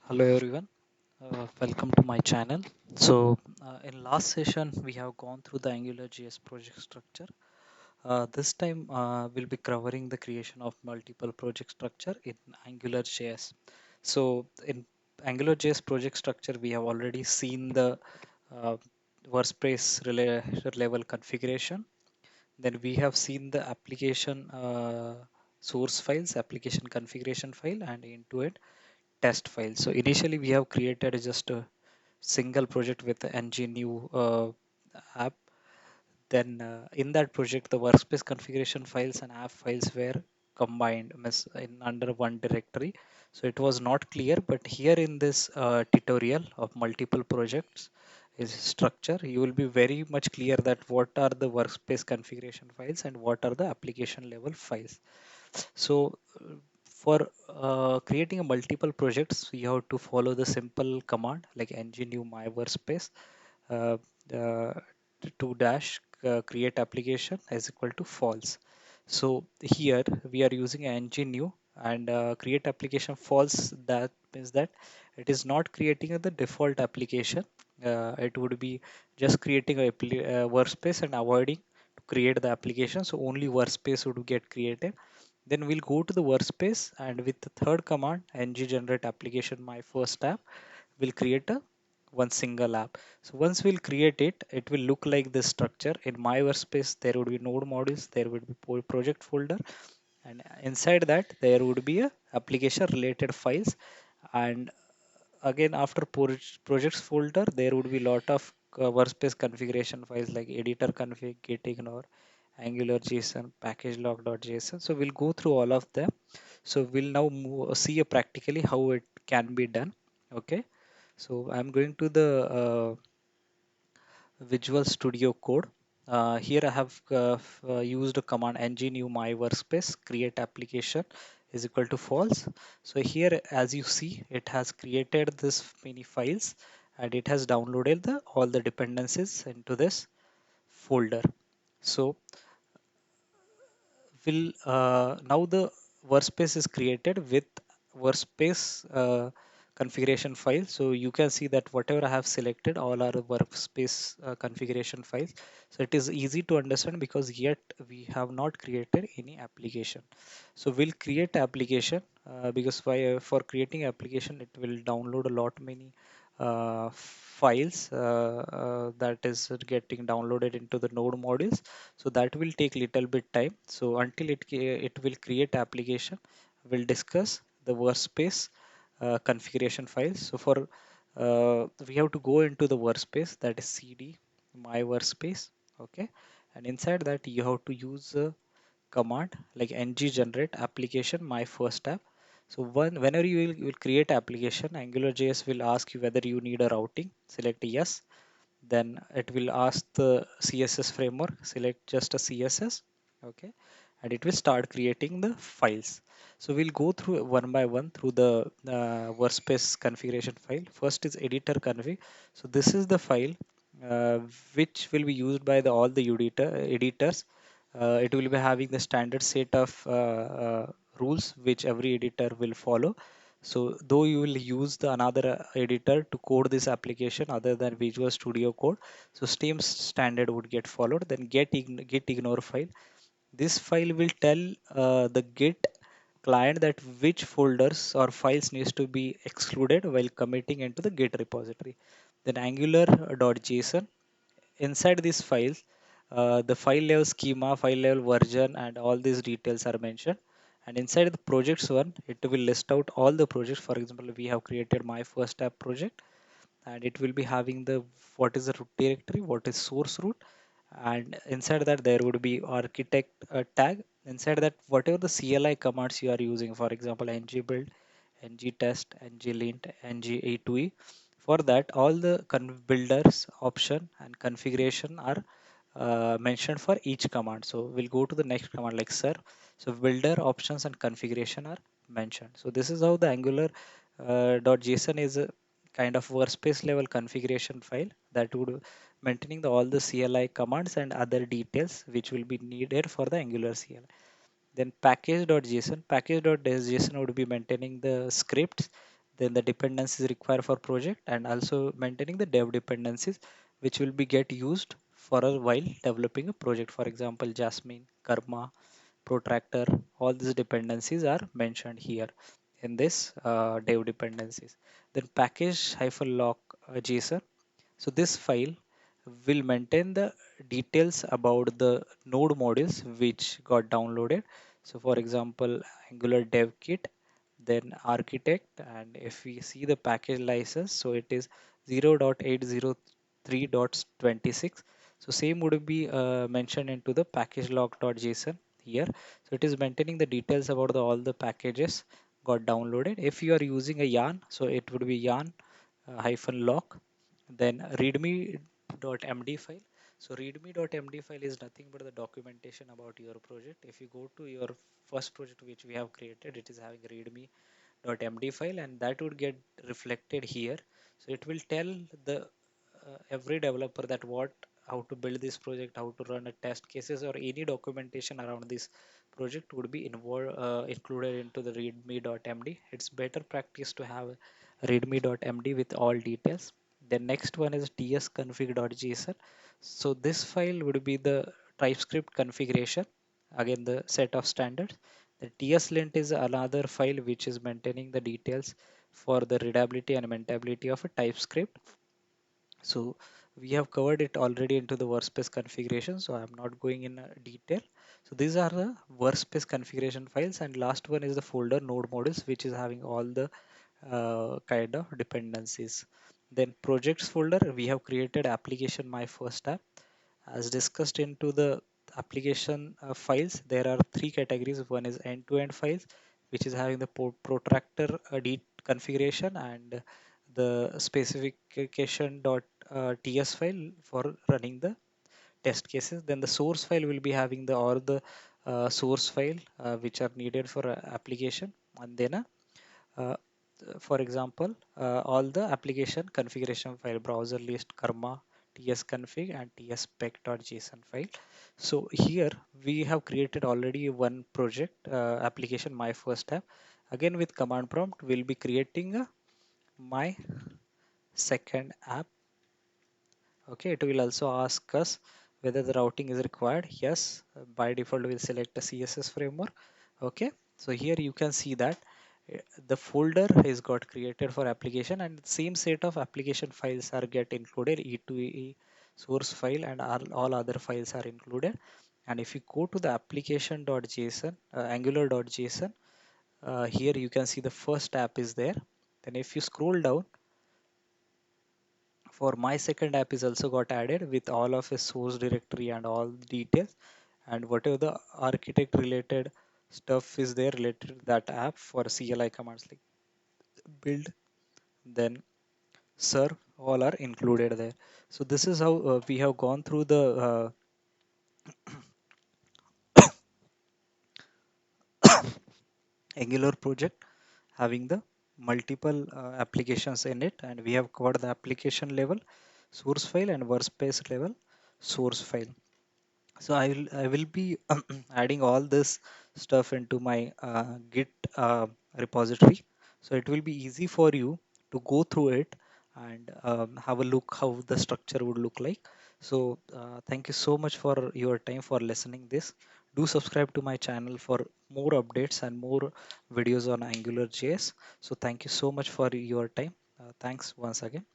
Hello everyone, welcome to my channel. In last session we have gone through the AngularJS project structure. This time we'll be covering the creation of multiple project structure in AngularJS. So in AngularJS project structure we have already seen the uh, level configuration. Then we have seen the application source files, application configuration file, and into it test file. So initially we have created just a single project with the ng new app. Then in that project, the workspace configuration files and app files were combined in under one directory. So it was not clear, but here in this tutorial of multiple projects is structure, you will be very much clear that what are the workspace configuration files and what are the application level files. So for creating a multiple projects, you have to follow the simple command like ng new my workspace uh, uh, to dash create application is equal to false. So here we are using ng new and create application false. That means that it is not creating the default application. It would be just creating a workspace and avoiding to create the application. So only workspace would get created. Then we'll go to the workspace and with the third command ng generate application my first app will create a one single app. So once we'll create it, it will look like this structure. In my workspace, there would be node modules, there would be project folder, and inside that there would be a application related files. And again, after projects folder, there would be lot of workspace configuration files like editor config, git ignore, angular json, package log.json. So we'll go through all of them. So we'll now see practically how it can be done. Okay. So I'm going to the Visual Studio Code. Here I have used a command ng new my workspace create application is equal to false. So here as you see it has created this many files and it has downloaded all the dependencies into this folder. So will now the workspace is created with workspace configuration file. So you can see that whatever I have selected all are workspace configuration files. So it is easy to understand because yet we have not created any application. So we'll create application because for creating application it will download a lot many files that is getting downloaded into the node modules. So that will take little bit time. So until it will create application, we'll discuss the workspace configuration files. So for we have to go into the workspace, that is cd my workspace. Okay, and inside that you have to use a command like ng generate application my first app. So whenever you will create application, AngularJS will ask you whether you need a routing. Select yes. Then it will ask the CSS framework, select just a CSS. Okay, and it will start creating the files. So we'll go through one by one through the workspace configuration file. First is editor config. So this is the file uh, which will be used by all the editors. It will be having the standard set of rules which every editor will follow. So though you will use the another editor to code this application other than Visual Studio Code, so same standard would get followed. Then git ignore file. This file will tell the Git client that which folders or files needs to be excluded while committing into the Git repository. Then angular.json. Inside these files, the file level schema, file level version, and all these details are mentioned. And inside the projects one, it will list out all the projects. For example, we have created my first app project, and it will be having the what is the root directory, what is source root, and inside that there would be architect tag. Inside that, whatever the CLI commands you are using, for example, ng build, ng test, ng lint, ng a2e. For that, all the builders option and configuration are mentioned for each command. So we'll go to the next command like sir. So builder options and configuration are mentioned. So this is how the Angular .json is a kind of workspace level configuration file that would maintaining all the CLI commands and other details which will be needed for the Angular CLI. Then package.json would be maintaining the scripts then the dependencies required for project, and also maintaining the dev dependencies which will be get used for a while developing a project. For example, Jasmine, Karma, Protractor, all these dependencies are mentioned here in this dev dependencies. Then package hyphen lock JSON. So this file will maintain the details about the node modules which got downloaded. So for example, Angular dev kit, then architect, and if we see the package license, so it is 0.803.26. So same would be mentioned into the package log.json here. So it is maintaining the details about all the packages got downloaded. If you are using a yarn, so it would be yarn hyphen lock, then readme.md file. So readme.md file is nothing but the documentation about your project. If you go to your first project which we have created, it is having readme.md file, and that would get reflected here. So it will tell the every developer that what how to build this project, how to run a test cases, or any documentation around this project would be included into the readme.md. It's better practice to have readme.md with all details. The next one is tsconfig.json. So this file would be the TypeScript configuration, again the set of standards. The tslint is another file which is maintaining the details for the readability and maintainability of a TypeScript. So we have covered it already into the workspace configuration, so I'm not going in detail. So these are the workspace configuration files, and last one is the folder node modules, which is having all the kind of dependencies. Then projects folder, we have created application my first app. As discussed into the application files, there are three categories. One is end-to-end files, which is having the protractor configuration, and the specification.ts file for running the test cases. Then the source file will be having the all the source file which are needed for application, and then uh, for example, all the application configuration file, browser list, Karma, tsconfig, and tspec.json file. So here we have created already one project application, my first app. Again with command prompt, we'll be creating my second app. Okay, it will also ask us whether the routing is required. Yes, by default we'll select a CSS framework. Okay, so here you can see that the folder is got created for application, and same set of application files are get included. E2E source file and all other files are included. And if you go to the application.json, angular.json, here you can see the first app is there. Then if you scroll down, for my second app is also got added with all of its source directory and all the details, and whatever the architect related stuff is there related to that app for CLI commands like build, then serve, all are included there. So this is how we have gone through the Angular project having the multiple applications in it, and we have covered the application level source file and workspace level source file. So I will be adding all this stuff into my git repository, so it will be easy for you to go through it and have a look how the structure would look like. So thank you so much for your time for listening this. Do subscribe to my channel for more updates and more videos on Angular JS. So thank you so much for your time. Thanks once again.